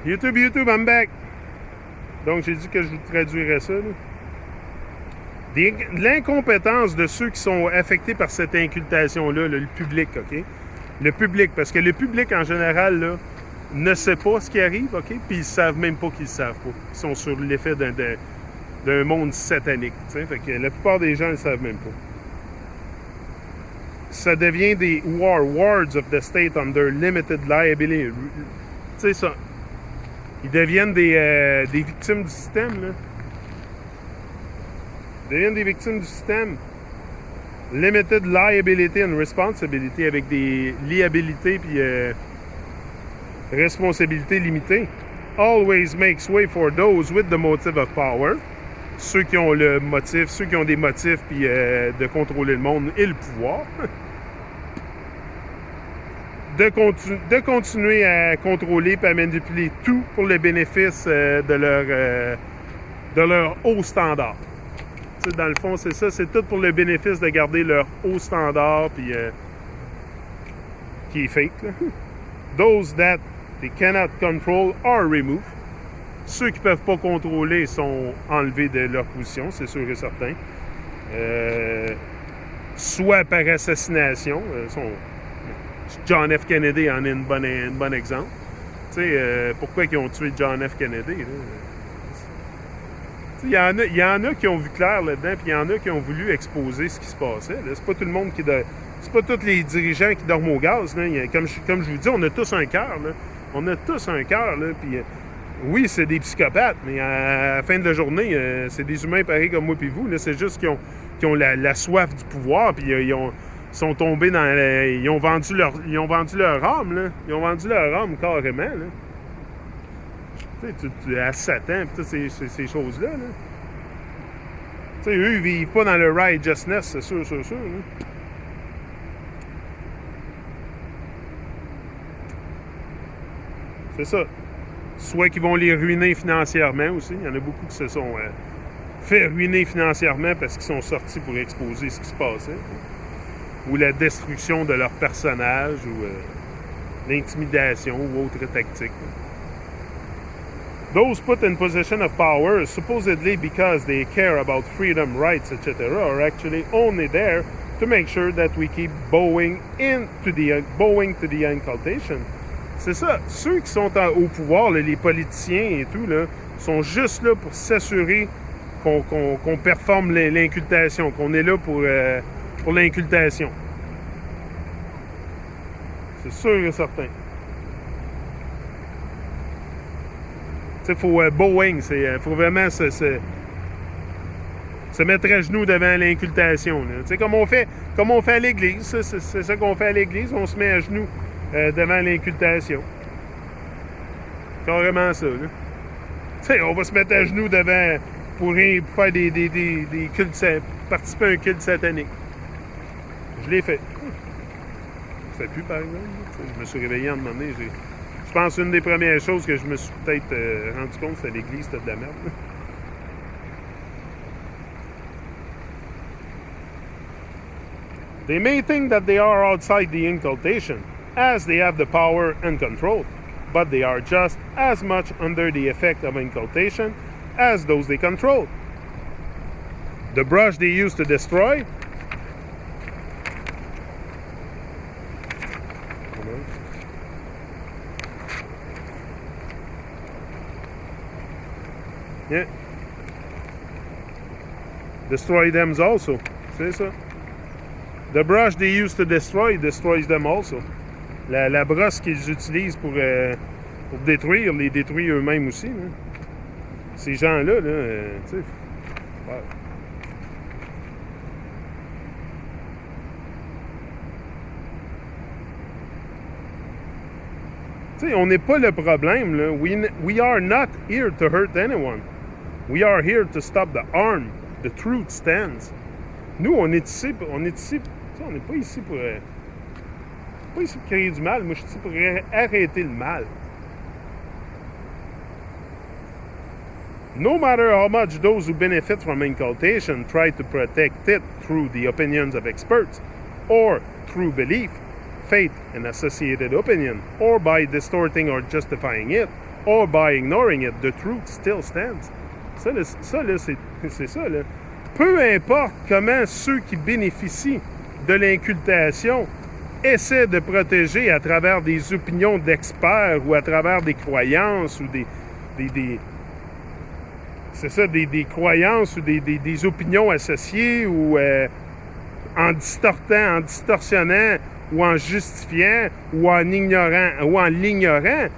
YouTube, I'm back. Donc, j'ai dit que je vous traduirais ça. L'incompétence de ceux qui sont affectés par cette incultation-là, le public, OK? Le public, parce que le public, en général, là, ne sait pas ce qui arrive, OK? Puis ils ne savent même pas qu'ils ne savent pas. Ils sont sur l'effet d'un monde satanique, t'sais? Fait que la plupart des gens ne le savent même pas. Ça devient des wards of the state under limited liability. Tu sais ça. Ils deviennent des victimes du système, là. Ils deviennent des victimes du système. Limited liability and responsibility, avec des liabilités puis responsabilités limitées. Always makes way for those with the motive of power. Ceux qui ont le motif, ceux qui ont des motifs puis de contrôler le monde et le pouvoir. De continuer à contrôler et à manipuler tout pour le bénéfice de leur haut standard. T'sais, dans le fond, c'est ça, c'est tout pour le bénéfice de garder leur haut standard puis qui est fake. Là. Those that they cannot control are removed. Ceux qui ne peuvent pas contrôler sont enlevés de leur position, c'est sûr et certain. Soit par assassination, John F. Kennedy en est un bon exemple. Tu sais, pourquoi ils ont tué John F. Kennedy? Il y en a qui ont vu clair là-dedans, puis il y en a qui ont voulu exposer ce qui se passait. C'est pas tout le monde c'est pas tous les dirigeants qui dorment au gaz. Là. Comme je vous dis, on a tous un cœur. On a tous un cœur. Puis oui, c'est des psychopathes, mais à la fin de la journée, c'est des humains pareils comme moi et vous. C'est juste qu'ils ont la soif du pouvoir, puis ils sont tombés dans... ils ont vendu leur âme, là. Ils ont vendu leur âme carrément, là. Tu sais, à Satan, toutes ces choses-là, là. Tu sais, eux, ils vivent pas dans le righteousness, c'est sûr, là. C'est ça. Soit qu'ils vont les ruiner financièrement aussi. Il y en a beaucoup qui se sont fait ruiner financièrement parce qu'ils sont sortis pour exposer ce qui se passait. Ou la destruction de leur personnage, ou l'intimidation, ou autre tactique. Those put in position of power, supposedly because they care about freedom, rights, etc., are actually only there to make sure that we keep bowing to the incultation. C'est ça. Ceux qui sont au pouvoir, là, les politiciens et tout, là, sont juste là pour s'assurer qu'on performe l'incultation, qu'on est là pour l'incultation. C'est sûr et certain. Tu sais, il faut bowing, faut vraiment se mettre à genoux devant l'incultation. Tu sais, comme on fait à l'église, c'est ça qu'on fait à l'église, on se met à genoux devant l'incultation. Carrément ça, là. Tu sais, on va se mettre à genoux devant pour faire des cultes, participer à un culte satanique. Je l'ai fait. Je ne fais plus, par exemple. Je me suis réveillé en un moment donné. Je pense que une des premières choses que je me suis peut-être rendu compte, c'est l'église, c'était de la merde. They may think that they are outside the incultation, as they have the power and control, but they are just as much under the effect of incultation as those they control. The brush they use to destroy destroy them also. C'est ça. The brush they use to destroy destroys them also. La brosse qu'ils utilisent pour détruire, les détruit eux-mêmes aussi. Là. Ces gens-là, tu sais. Wow. Tu sais, on n'est pas le problème. Là. We are not here to hurt anyone. We are here to stop the harm. The truth stands. Nous, on est ici, on n'est pas ici pour créer du mal. Moi, je suis ici pour arrêter le mal. No matter how much those who benefit from incultation try to protect it through the opinions of experts, or through belief, faith, and associated opinion, or by distorting or justifying it, or by ignoring it, the truth still stands. Ça, là, c'est ça, là. Peu importe comment ceux qui bénéficient de l'incultation essaient de protéger à travers des opinions d'experts ou à travers des croyances ou des croyances ou des opinions associées ou en distorsionnant ou en justifiant ou en ignorant ou en l'ignorant,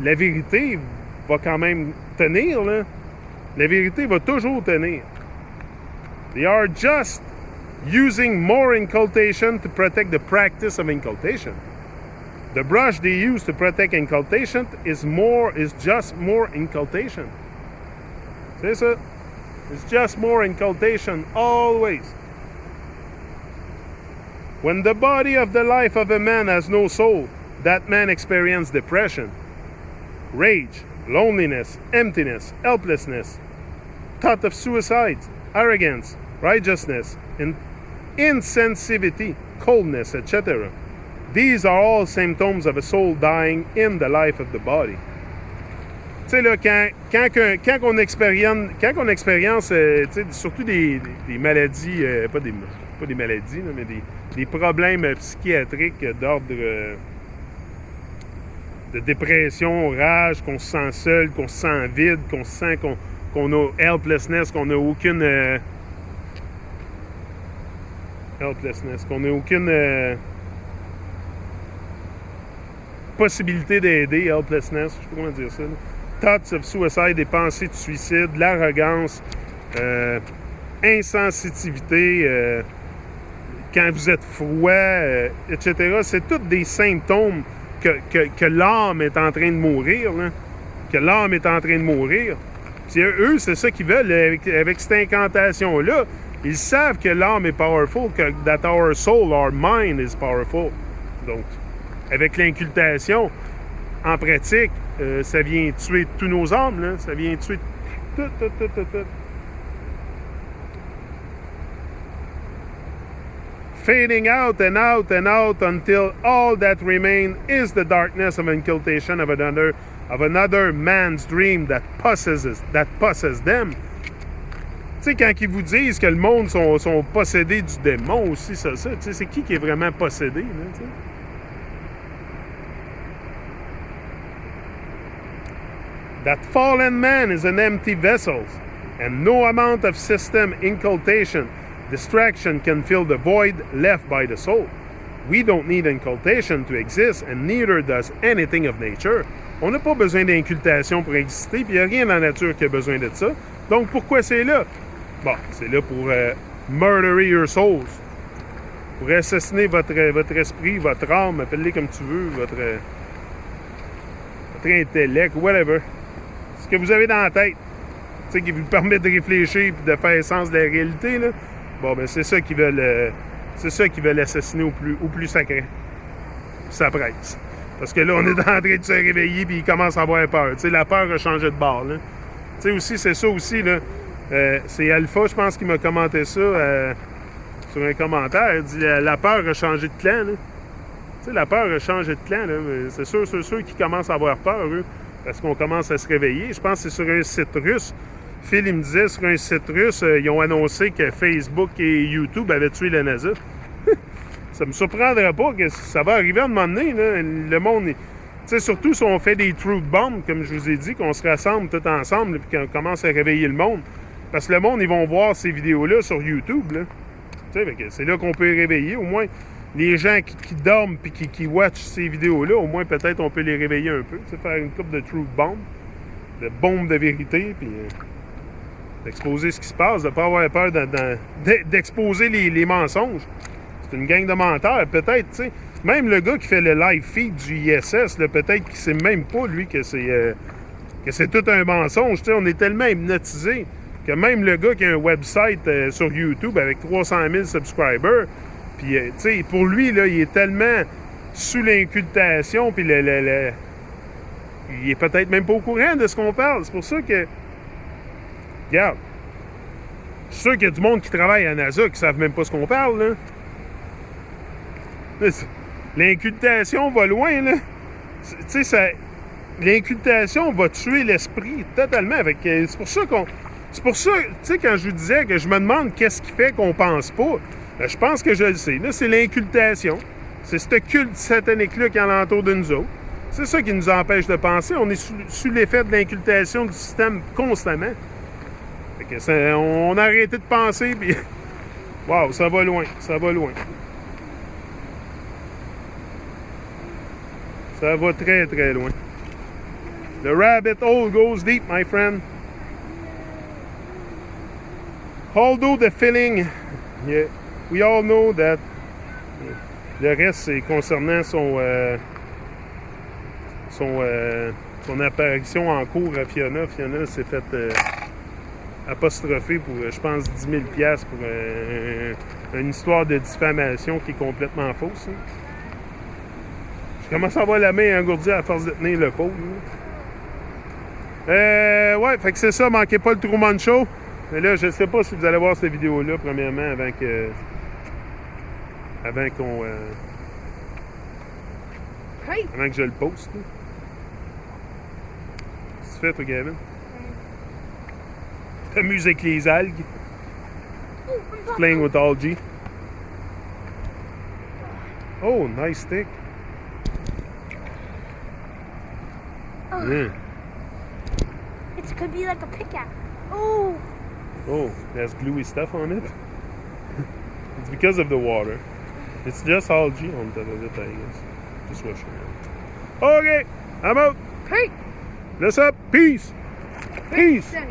la vérité va quand même tenir, là. La vérité va toujours tenir. They are just using more incultation to protect the practice of incultation. The brush they use to protect incultation is just more incultation. C'est ça. It's just more incultation always. When the body of the life of a man has no soul, that man experiences depression, rage, loneliness, emptiness, helplessness, thought of suicide, arrogance, righteousness, insensitivity, coldness, etc. These are all symptoms of a soul dying in the life of the body. Tu sais, là, quand on expérience surtout des maladies, pas des maladies, là, mais des problèmes psychiatriques d'ordre de dépression, rage, qu'on se sent seul, qu'on se sent vide, qu'on se sent qu'on a helplessness, qu'on n'a aucune possibilité d'aider, helplessness, je sais pas comment dire ça. Thoughts of suicide, des pensées de suicide, l'arrogance, insensitivité, quand vous êtes froid, etc. C'est tous des symptômes que l'âme est en train de mourir, là. Que l'âme est en train de mourir. Puis eux, c'est ça qu'ils veulent avec cette incantation-là. Ils savent que l'âme est powerful, que that our soul, our mind is powerful. Donc, avec l'incultation, en pratique, ça vient tuer tous nos âmes, là. Ça vient tuer tout. Fading out and out and out until all that remains is the darkness of incultation of another man's dream that possesses them. Tu sais, quand ils vous disent que le monde sont possédés du démon aussi, ça, tu sais, c'est qui est vraiment possédé, là, tu sais? That fallen man is an empty vessel, and no amount of system incultation, distraction can fill the void left by the soul. We don't need incultation to exist, and neither does anything of nature. On n'a pas besoin d'incultation pour exister, puis il n'y a rien dans la nature qui a besoin de ça. Donc, pourquoi c'est là? Bon, c'est là pour murder your souls. Pour assassiner votre esprit, votre âme, appelez-le comme tu veux, votre intellect, whatever. Ce que vous avez dans la tête, tu sais, qui vous permet de réfléchir et de faire sens de la réalité, là. Bon, ben c'est ça qu'ils veulent assassiner au plus sacré. Ça presse. Parce que là, on est en train de se réveiller puis ils commencent à avoir peur. Tu sais, la peur a changé de bord, là. Tu sais, aussi, c'est ça aussi, là. C'est Alpha, je pense, qui m'a commenté ça sur un commentaire. Il dit la peur a changé de clan, là. Tu sais, la peur a changé de clan, là. C'est sûr, ceux qui commencent à avoir peur, eux, parce qu'on commence à se réveiller. Je pense que c'est sur un site russe. Phil, il me disait, sur un site russe, ils ont annoncé que Facebook et YouTube avaient tué la NASA. Ça me surprendrait pas que ça va arriver à un moment donné, là. Le monde, tu sais, surtout si on fait des truth bombs, comme je vous ai dit, qu'on se rassemble tout ensemble et qu'on commence à réveiller le monde. Parce que le monde, ils vont voir ces vidéos-là sur YouTube, là. Tu sais, c'est là qu'on peut les réveiller. Au moins, les gens qui dorment et qui watchent ces vidéos-là, au moins, peut-être, on peut les réveiller un peu. Tu sais, faire une couple de truth bombs, de bombes de vérité, puis d'exposer ce qui se passe, de ne pas avoir peur d'exposer les mensonges. C'est une gang de menteurs, peut-être, tu sais. Même le gars qui fait le live feed du ISS, là, peut-être qu'il ne sait même pas, lui, que c'est tout un mensonge. Tu sais, on est tellement hypnotisé que même le gars qui a un website sur YouTube avec 300 000 subscribers, puis, tu sais, pour lui, là, il est tellement sous l'incultation, puis il est peut-être même pas au courant de ce qu'on parle. C'est pour ça que, regarde, je suis sûr qu'il y a du monde qui travaille à NASA qui ne savent même pas ce qu'on parle, là. L'incultation va loin, là. Tu sais, ça... l'incultation va tuer l'esprit totalement. C'est pour ça c'est pour ça, tu sais, quand je vous disais que je me demande qu'est-ce qui fait qu'on pense pas, ben, je pense que je le sais. Là, c'est l'incultation. C'est ce culte satanique-là qui est alentour de nous autres. C'est ça qui nous empêche de penser. On est sous l'effet de l'incultation du système constamment. Fait que on a arrêté de penser, puis... Wow, ça va loin, ça va loin. Ça va très, très loin. The rabbit hole goes deep, my friend. Although the feeling, yeah, we all know that. Le reste, c'est concernant son apparition en cours à Fiona. Fiona s'est fait apostropher pour, je pense, 10 000 $ pour une histoire de diffamation qui est complètement fausse. Hein. Je commence à avoir la main engourdie à force de tenir le pot. Ouais, fait que c'est ça, manquez pas le Truman Show. Mais là, je sais pas si vous allez voir cette vidéo-là, premièrement, avant que je le poste. Qu'est-ce que tu fais, toi, Gavin? T'amuses avec les algues. Playing with algae. Oh, nice stick. Oh. Yeah. It could be like a pickaxe. Oh. Oh, there's gluey stuff on it. It's because of the water. It's just algae on top of it, I guess. Just wash it out. Okay, I'm out. Hey. Bless up. Peace. Peace. Hey.